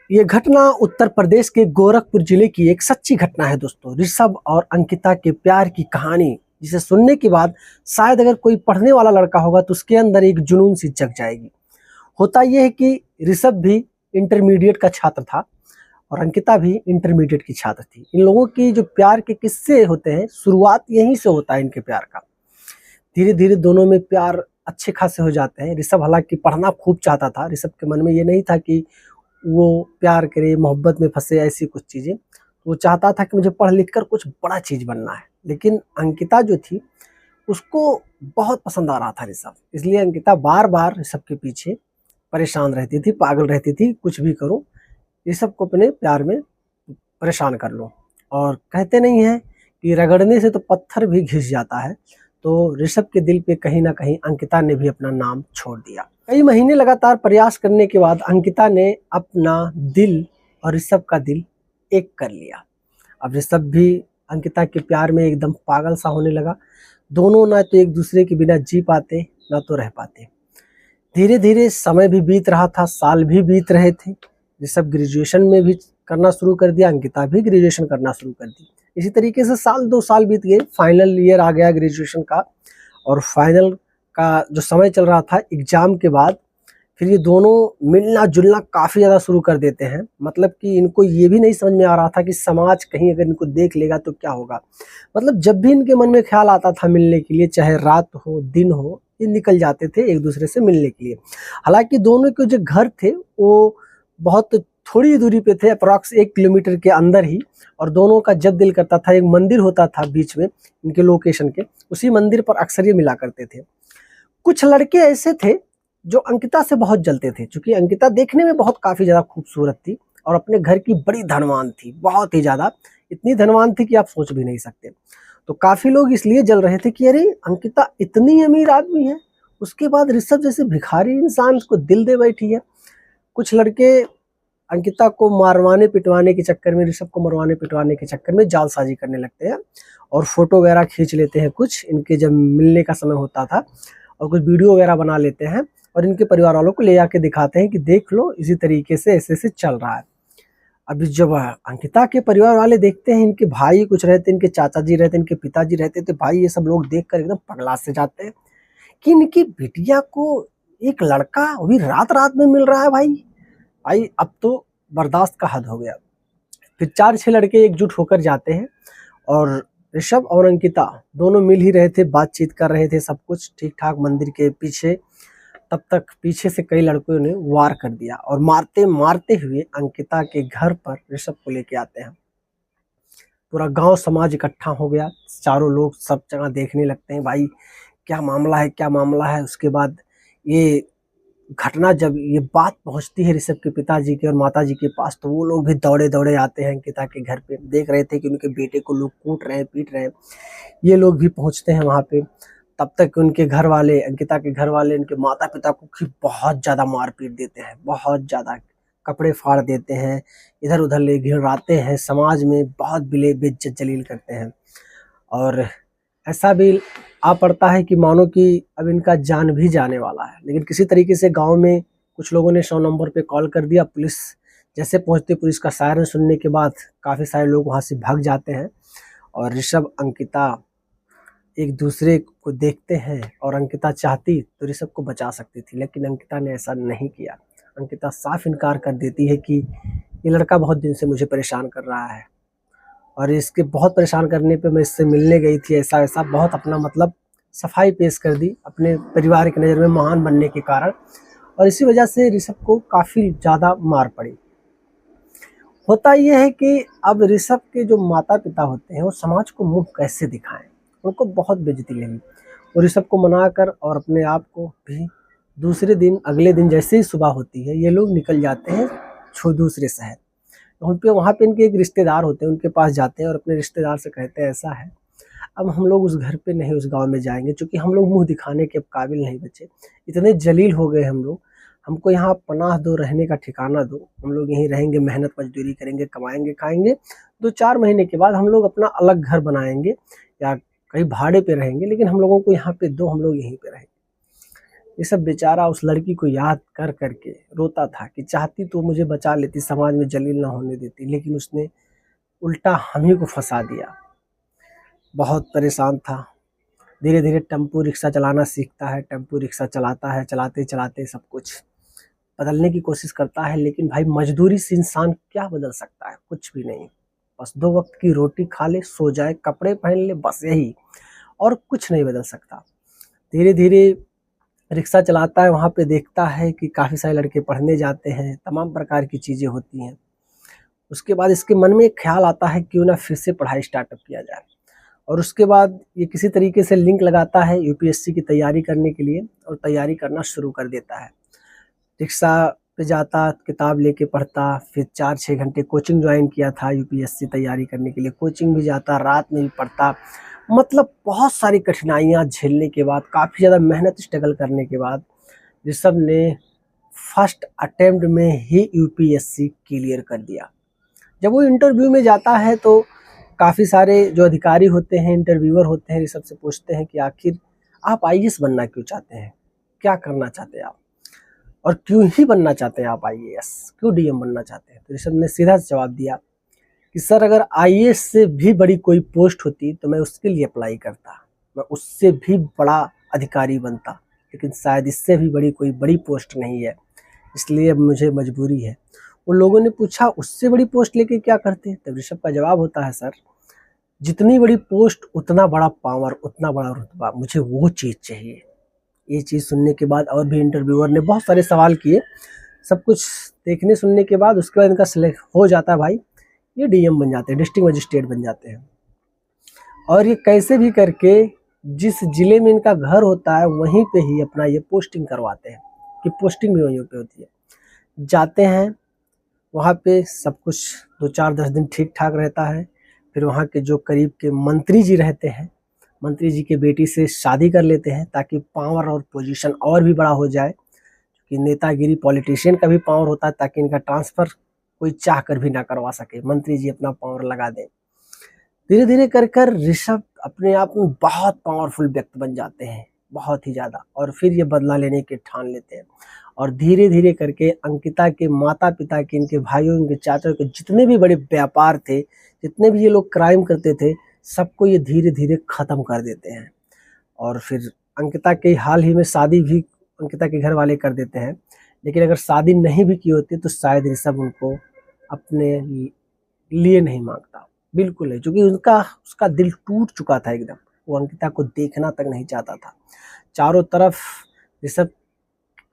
ये घटना उत्तर प्रदेश के गोरखपुर जिले की एक सच्ची घटना है दोस्तों। ऋषभ और अंकिता के प्यार की कहानी जिसे सुनने के बाद शायद अगर कोई पढ़ने वाला लड़का होगा तो उसके अंदर एक जुनून सी जग जाएगी। होता यह है कि ऋषभ भी इंटरमीडिएट का छात्र था और अंकिता भी इंटरमीडिएट की छात्र थी। इन लोगों की जो प्यार के किस्से होते हैं, शुरुआत यहीं से होता है इनके प्यार का। धीरे धीरे दोनों में प्यार अच्छे खासे हो जाते हैं। ऋषभ हालांकि पढ़ना खूब चाहता था। ऋषभ के मन में ये नहीं था कि वो प्यार करे, मोहब्बत में फंसे, ऐसी कुछ चीज़ें। वो चाहता था कि मुझे पढ़ लिख कर कुछ बड़ा चीज़ बनना है। लेकिन अंकिता जो थी उसको बहुत पसंद आ रहा था ऋषभ, इसलिए अंकिता बार बार ऋषभ के पीछे परेशान रहती थी, पागल रहती थी। कुछ भी करो, ऋषभ को अपने प्यार में परेशान कर लो। और कहते नहीं है कि रगड़ने से तो पत्थर भी घिस जाता है। तो ऋषभ के दिल पे कहीं ना कहीं अंकिता ने भी अपना नाम छोड़ दिया। कई महीने लगातार प्रयास करने के बाद अंकिता ने अपना दिल और ऋषभ का दिल एक कर लिया। अब ऋषभ भी अंकिता के प्यार में एकदम पागल सा होने लगा। दोनों ना तो एक दूसरे के बिना जी पाते, ना तो रह पाते। धीरे धीरे समय भी बीत रहा था, साल भी बीत रहे थे। ऋषभ ग्रेजुएशन में भी करना शुरू कर दिया, अंकिता भी ग्रेजुएशन करना शुरू कर दी। इसी तरीके से साल 2 साल बीत गए, फाइनल ईयर आ गया ग्रेजुएशन का। और फाइनल का जो समय चल रहा था, एग्जाम के बाद फिर ये दोनों मिलना जुलना काफ़ी ज़्यादा शुरू कर देते हैं। मतलब कि इनको ये भी नहीं समझ में आ रहा था कि समाज कहीं अगर इनको देख लेगा तो क्या होगा। मतलब जब भी इनके मन में ख्याल आता था मिलने के लिए, चाहे रात हो दिन हो, ये निकल जाते थे एक दूसरे से मिलने के लिए। हालांकि दोनों के जो घर थे वो बहुत थोड़ी दूरी पे थे, अप्रॉक्स 1 किलोमीटर के अंदर ही। और दोनों का जब दिल करता था, एक मंदिर होता था बीच में इनके लोकेशन के, उसी मंदिर पर अक्सर ये मिला करते थे। कुछ लड़के ऐसे थे जो अंकिता से बहुत जलते थे, क्योंकि अंकिता देखने में बहुत काफ़ी ज़्यादा खूबसूरत थी और अपने घर की बड़ी धनवान थी, बहुत ही ज़्यादा। इतनी धनवान थी कि आप सोच भी नहीं सकते। तो काफ़ी लोग इसलिए जल रहे थे कि अरे अंकिता इतनी अमीर आदमी है, उसके बाद ऋषभ जैसे भिखारी इंसान उसको दिल दे बैठी है। कुछ लड़के अंकिता को मारवाने पिटवाने के चक्कर में, ऋषभ को मरवाने पिटवाने के चक्कर में जालसाजी करने लगते हैं और फोटो वगैरह खींच लेते हैं कुछ इनके जब मिलने का समय होता था, और कुछ वीडियो वगैरह बना लेते हैं और इनके परिवार वालों को ले आके दिखाते हैं कि देख लो इसी तरीके से ऐसे ऐसे चल रहा है। अभी जब अंकिता के परिवार वाले देखते हैं, इनके भाई कुछ रहते, इनके चाचा जी रहते, इनके पिताजी रहते, तो भाई ये सब लोग देखकर एकदम पगला से जाते हैं कि इनकी बिटिया को एक लड़का वो भी रात रात में मिल रहा है। भाई अब तो बर्दाश्त का हद हो गया। फिर 4-6 लड़के एकजुट होकर जाते हैं और ऋषभ और अंकिता दोनों मिल ही रहे थे, बातचीत कर रहे थे, सब कुछ ठीक ठाक मंदिर के पीछे। तब तक पीछे से कई लड़कों ने वार कर दिया और मारते मारते हुए अंकिता के घर पर ऋषभ को लेके आते हैं। पूरा गांव समाज इकट्ठा हो गया, चारों लोग सब जगह देखने लगते हैं, भाई क्या मामला है, क्या मामला है। उसके बाद ये घटना, जब ये बात पहुंचती है ऋषभ के पिताजी के और माताजी के पास, तो वो लोग भी दौड़े दौड़े आते हैं अंकिता के घर पे। देख रहे थे कि उनके बेटे को लोग कूट रहे हैं, पीट रहे हैं। ये लोग भी पहुंचते हैं वहां पे। तब तक उनके घर वाले, अंकिता के घर वाले, उनके माता पिता को बहुत ज़्यादा मारपीट देते हैं, बहुत ज़्यादा कपड़े फाड़ देते हैं, इधर उधर ले गिराते हैं, समाज में बहुत बेइज्जत जलील करते हैं। और ऐसा भी आ पड़ता है कि मानो कि अब इनका जान भी जाने वाला है। लेकिन किसी तरीके से गांव में कुछ लोगों ने 100 नंबर पे कॉल कर दिया। पुलिस जैसे पहुंचती, पुलिस का सायरन सुनने के बाद काफ़ी सारे लोग वहां से भाग जाते हैं और ऋषभ अंकिता एक दूसरे को देखते हैं। और अंकिता चाहती तो ऋषभ को बचा सकती थी, लेकिन अंकिता ने ऐसा नहीं किया। अंकिता साफ इनकार कर देती है कि ये लड़का बहुत दिन से मुझे परेशान कर रहा है और इसके बहुत परेशान करने पे मैं इससे मिलने गई थी, ऐसा ऐसा बहुत अपना मतलब सफाई पेश कर दी अपने परिवार की नज़र में महान बनने के कारण। और इसी वजह से ऋषभ को काफ़ी ज़्यादा मार पड़ी। होता यह है कि अब ऋषभ के जो माता पिता होते हैं वो समाज को मुंह कैसे दिखाएं, उनको बहुत बेइज्जती लगी। वो ऋषभ को मनाकर और अपने आप को भी दूसरे दिन, अगले दिन जैसे ही सुबह होती है, ये लोग निकल जाते हैं दूसरे शहर। वहाँ पे इनके एक रिश्तेदार होते हैं, उनके पास जाते हैं और अपने रिश्तेदार से कहते हैं ऐसा है, अब हम लोग उस घर पे नहीं, उस गांव में जाएंगे, क्योंकि हम लोग मुंह दिखाने के काबिल नहीं बचे, इतने जलील हो गए हम लोग। हमको यहाँ पनाह दो, रहने का ठिकाना दो, हम लोग यहीं रहेंगे, मेहनत मजदूरी करेंगे, कमाएंगे, खाएंगे। 2-4 महीने के बाद हम लोग अपना अलग घर बनाएंगे या कहीं भाड़े पे रहेंगे, लेकिन हम लोगों को यहाँ पे दो, हम लोग यहीं पे रहेंगे। ये सब बेचारा उस लड़की को याद कर करके रोता था कि चाहती तो मुझे बचा लेती, समाज में जलील ना होने देती, लेकिन उसने उल्टा हम ही को फंसा दिया। बहुत परेशान था। धीरे धीरे टेम्पो रिक्शा चलाना सीखता है, टेम्पो रिक्शा चलाता है, चलाते चलाते सब कुछ बदलने की कोशिश करता है। लेकिन भाई मजदूरी से इंसान क्या बदल सकता है? कुछ भी नहीं। बस 2 वक्त की रोटी खा ले, सो जाए, कपड़े पहन ले, बस यही, और कुछ नहीं बदल सकता। धीरे धीरे रिक्शा चलाता है, वहाँ पे देखता है कि काफ़ी सारे लड़के पढ़ने जाते हैं, तमाम प्रकार की चीज़ें होती हैं। उसके बाद इसके मन में एक ख्याल आता है क्यों ना फिर से पढ़ाई स्टार्टअप किया जाए, और उसके बाद ये किसी तरीके से लिंक लगाता है यूपीएससी की तैयारी करने के लिए, और तैयारी करना शुरू कर देता है। रिक्शा पे जाता, किताब लेके पढ़ता, फिर 4-6 घंटे कोचिंग ज्वाइन किया था यूपीएससी तैयारी करने के लिए, कोचिंग भी जाता, रात में भी पढ़ता। मतलब बहुत सारी कठिनाइयाँ झेलने के बाद, काफ़ी ज़्यादा मेहनत स्ट्रगल करने के बाद ऋषभ ने फर्स्ट अटेम्प्ट में ही यूपीएससी क्लियर कर दिया। जब वो इंटरव्यू में जाता है तो काफ़ी सारे जो अधिकारी होते हैं, इंटरव्यूअर होते हैं, ऋषभ से पूछते हैं कि आखिर आप आईएएस बनना क्यों चाहते हैं? क्या करना चाहते हैं आप? और क्यों ही बनना चाहते हैं आप आईएएस? क्यों डीएम बनना चाहते हैं? तो ऋषभ ने सीधा जवाब दिया कि सर, अगर आईएएस से भी बड़ी कोई पोस्ट होती तो मैं उसके लिए अप्लाई करता, मैं उससे भी बड़ा अधिकारी बनता, लेकिन शायद इससे भी बड़ी कोई बड़ी पोस्ट नहीं है, इसलिए अब मुझे मजबूरी है। उन लोगों ने पूछा उससे बड़ी पोस्ट लेके क्या करते? तब ऋषभ का जवाब होता है, सर, जितनी बड़ी पोस्ट उतना बड़ा पावर, उतना बड़ा रुतबा, मुझे वो चीज़ चाहिए। ये चीज़ सुनने के बाद और भी इंटरव्यूअर ने बहुत सारे सवाल किए। सब कुछ देखने सुनने के बाद उसके बाद इनका सिलेक्ट हो जाता है भाई, ये डीएम बन जाते हैं, डिस्ट्रिक्ट मजिस्ट्रेट बन जाते हैं। और ये कैसे भी करके जिस ज़िले में इनका घर होता है वहीं पे ही अपना ये पोस्टिंग करवाते हैं, कि पोस्टिंग भी वहीं पे होती है। जाते हैं, वहाँ पे सब कुछ 2-4-10 दिन ठीक ठाक रहता है। फिर वहाँ के जो करीब के मंत्री जी रहते हैं, मंत्री जी के बेटी से शादी कर लेते हैं ताकि पावर और पोजीशन और भी बड़ा हो जाए। कि नेतागिरी, पॉलिटिशियन का भी पावर होता है, ताकि इनका ट्रांसफ़र कोई चाह कर भी ना करवा सके, मंत्री जी अपना पावर लगा दें। धीरे धीरे कर कर ऋषभ अपने आप में बहुत पावरफुल व्यक्ति बन जाते हैं, बहुत ही ज़्यादा। और फिर ये बदला लेने के ठान लेते हैं, और धीरे धीरे करके अंकिता के माता पिता के, इनके भाइयों, इनके चाचाओं के जितने भी बड़े व्यापार थे, जितने भी ये लोग क्राइम करते थे, सबको ये धीरे धीरे ख़त्म कर देते हैं। और फिर अंकिता के हाल ही में शादी भी अंकिता के घर वाले कर देते हैं। लेकिन अगर शादी नहीं भी की होती तो शायद ऋषभ उनको अपने लिए नहीं मांगता, बिल्कुल नहीं, क्योंकि उसका दिल टूट चुका था एकदम। वो अंकिता को देखना तक नहीं चाहता था। चारों तरफ ऋषभ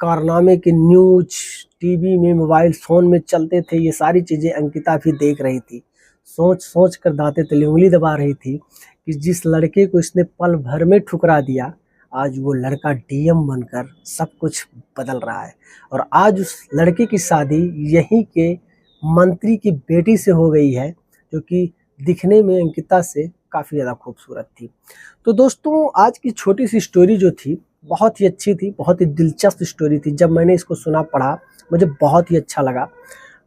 कारनामे के न्यूज टीवी में, मोबाइल फ़ोन में चलते थे। ये सारी चीज़ें अंकिता भी देख रही थी। सोच सोच कर दांते तले उंगली दबा रही थी कि जिस लड़के को इसने पल भर में ठुकरा दिया, आज वो लड़का डीएम बनकर सब कुछ बदल रहा है। और आज उस लड़के की शादी यहीं के मंत्री की बेटी से हो गई है, जो कि दिखने में अंकिता से काफ़ी ज़्यादा खूबसूरत थी। तो दोस्तों, आज की छोटी सी स्टोरी जो थी बहुत ही अच्छी थी, बहुत ही दिलचस्प स्टोरी थी। जब मैंने इसको सुना, पढ़ा, मुझे बहुत ही अच्छा लगा।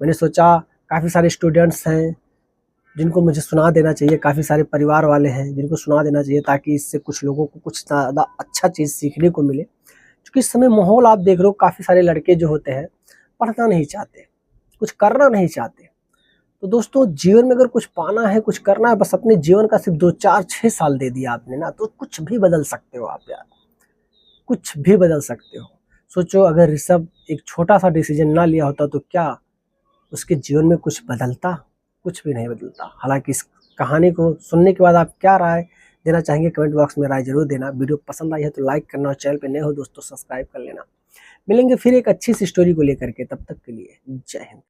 मैंने सोचा काफ़ी सारे स्टूडेंट्स हैं जिनको मुझे सुना देना चाहिए, काफ़ी सारे परिवार वाले हैं जिनको सुना देना चाहिए, ताकि इससे कुछ लोगों को कुछ ज़्यादा अच्छा चीज़ सीखने को मिले। क्योंकि इस समय माहौल आप देख रहे हो, काफ़ी सारे लड़के जो होते हैं पढ़ना नहीं चाहते, कुछ करना नहीं चाहते। तो दोस्तों, जीवन में अगर कुछ पाना है, कुछ करना है, बस अपने जीवन का सिर्फ 2-4-6 साल दे दिया आपने ना, तो कुछ भी बदल सकते हो आप यार, कुछ भी बदल सकते हो। सोचो, अगर ऋषभ एक छोटा सा डिसीजन ना लिया होता तो क्या उसके जीवन में कुछ बदलता? कुछ भी नहीं बदलता। हालांकि इस कहानी को सुनने के बाद आप क्या राय देना चाहेंगे, कमेंट बॉक्स में राय जरूर देना। वीडियो पसंद आई है तो लाइक करना, और चैनल पे नए हो दोस्तों सब्सक्राइब कर लेना। मिलेंगे फिर एक अच्छी सी स्टोरी को लेकर के, तब तक के लिए जय हिंद।